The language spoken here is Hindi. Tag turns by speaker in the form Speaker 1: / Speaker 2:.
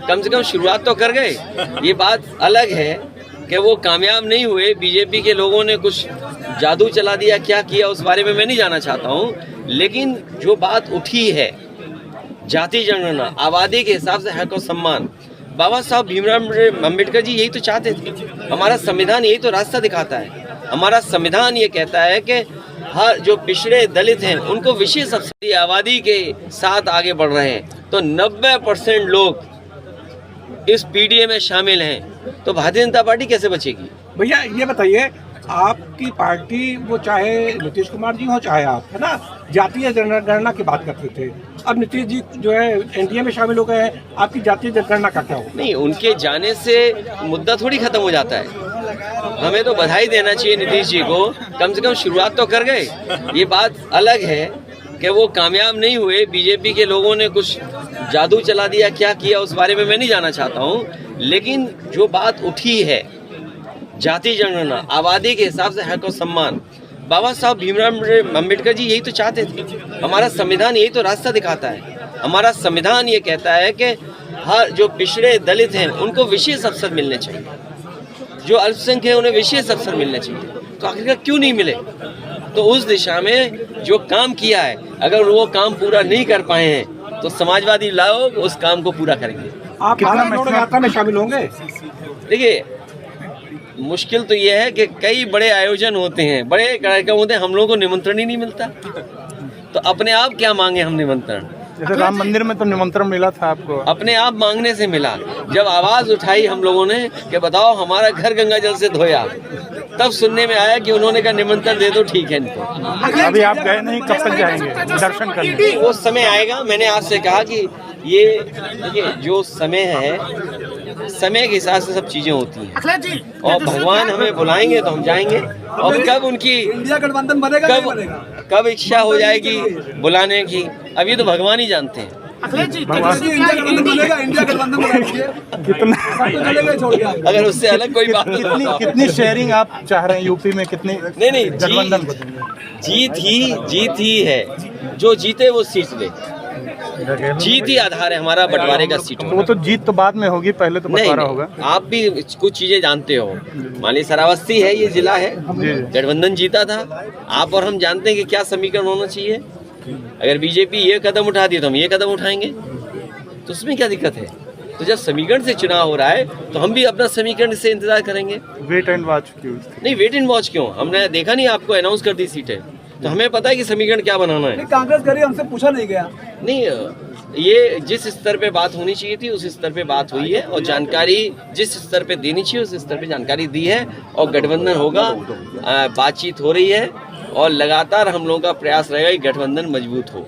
Speaker 1: कम से कम शुरुआत तो कर गए। ये बात अलग है कि वो कामयाब नहीं हुए, बीजेपी के लोगों ने कुछ जादू चला दिया, क्या किया उस बारे में मैं नहीं जाना चाहता हूँ। लेकिन जो बात उठी है, जाति जनगणना, आबादी के हिसाब से हक और सम्मान, बाबा साहब भीमराव अम्बेडकर जी यही तो चाहते थे। हमारा संविधान यही तो रास्ता दिखाता है। हमारा संविधान ये कहता है कि हर जो पिछड़े दलित हैं उनको विशेष अवसर, आबादी के साथ आगे बढ़ रहे हैं। तो 90% लोग इस पीडीए में शामिल हैं, तो भारतीय जनता पार्टी कैसे बचेगी?
Speaker 2: भैया ये बताइए, आपकी पार्टी वो चाहे नीतीश कुमार जी हो चाहे आप, है ना, जातीय जनगणना की बात करते थे। अब नीतीश जी जो है एनडीए में शामिल हो गए हैं, आपकी जातीय जनगणना का क्या हो?
Speaker 1: नहीं, उनके जाने से मुद्दा थोड़ी खत्म हो जाता है। हमें तो बधाई देना चाहिए नीतीश जी को, कम से कम शुरुआत तो कर गए। ये बात अलग है कि वो कामयाब नहीं हुए, बीजेपी के लोगों ने कुछ जादू चला दिया, क्या किया उस बारे में मैं नहीं जाना चाहता हूँ। लेकिन जो बात उठी है, जाति जनगणना, आबादी के हिसाब से हक और सम्मान, बाबा साहब भीमराव अम्बेडकर जी यही तो चाहते थे। हमारा संविधान यही तो रास्ता दिखाता है। हमारा संविधान ये कहता है कि हर जो पिछड़े दलित हैं उनको विशेष अवसर मिलने चाहिए, जो अल्पसंख्यक हैं उन्हें विशेष अवसर मिलने चाहिए। तो आखिरकार क्यों नहीं मिले? तो उस दिशा में जो काम किया है, अगर वो काम पूरा नहीं कर पाए हैं तो समाजवादी लोग उस काम को पूरा करेंगे।
Speaker 2: आप यात्रा में शामिल होंगे?
Speaker 1: देखिए, मुश्किल तो ये है कि कई बड़े आयोजन होते हैं, बड़े कार्यक्रम होते हैं, हम लोगों को निमंत्रण ही नहीं मिलता। तो अपने आप क्या मांगे हम निमंत्रण?
Speaker 3: जैसे राम मंदिर में तो निमंत्रण मिला था आपको,
Speaker 1: अपने आप मांगने से मिला। जब आवाज उठाई हम लोगों ने कि बताओ हमारा घर गंगा जल से धोया, तब सुनने में आया कि उन्होंने कहा निमंत्रण दे दो, ठीक है इनको।
Speaker 3: अभी आप गए नहीं, कब तक जाएंगे दर्शन करने?
Speaker 1: वो समय आएगा। मैंने आपसे कहा कि ये देखिए, जो समय है, समय के हिसाब से सब चीजें होती हैं, और भगवान हमें बुलाएंगे तो हम जाएंगे। और कब उनकी
Speaker 2: इंडिया गठबंधन बनेगा नहीं बनेगा?
Speaker 1: कब इच्छा हो जाएगी बुलाने की, अभी तो भगवान ही जानते हैं। अगर उससे अलग कोई बात
Speaker 3: कितनी शेयरिंग आप चाह रहे हैं यूपी में? कितनी?
Speaker 1: नहीं,
Speaker 3: गठबंधन
Speaker 1: जीत ही है। जो जीते वो सीट ले, जीत ही आधार है हमारा बंटवारे का सीट।
Speaker 3: वो तो जीत तो बाद में होगी, पहले तो बंटवारा होगा।
Speaker 1: आप भी कुछ चीजें जानते हो। माली श्रावस्ती है, ये जिला है, गठबंधन जीता था। आप और हम जानते हैं कि क्या समीकरण होना चाहिए। अगर बीजेपी ये कदम उठाती तो हम ये कदम उठाएंगे, तो उसमें क्या दिक्कत है? तो जब समीकरण से चुनाव हो रहा है तो हम भी अपना समीकरण से इंतजार करेंगे।
Speaker 3: वेट एंड वॉच क्यों?
Speaker 1: नहीं, वेट एंड वॉच क्यों? हमने देखा नहीं, आपको अनाउंस कर दी सीटें, तो हमें पता है कि समीकरण क्या बनाना है।
Speaker 2: कांग्रेस करी, हमसे पूछा नहीं गया।
Speaker 1: नहीं, ये जिस स्तर पे बात होनी चाहिए थी उस स्तर पे बात हुई है, और जानकारी जिस स्तर पे देनी चाहिए उस स्तर पे जानकारी दी है, और गठबंधन होगा। बातचीत हो रही है और लगातार हम लोगों का प्रयास रहेगा कि गठबंधन मजबूत हो।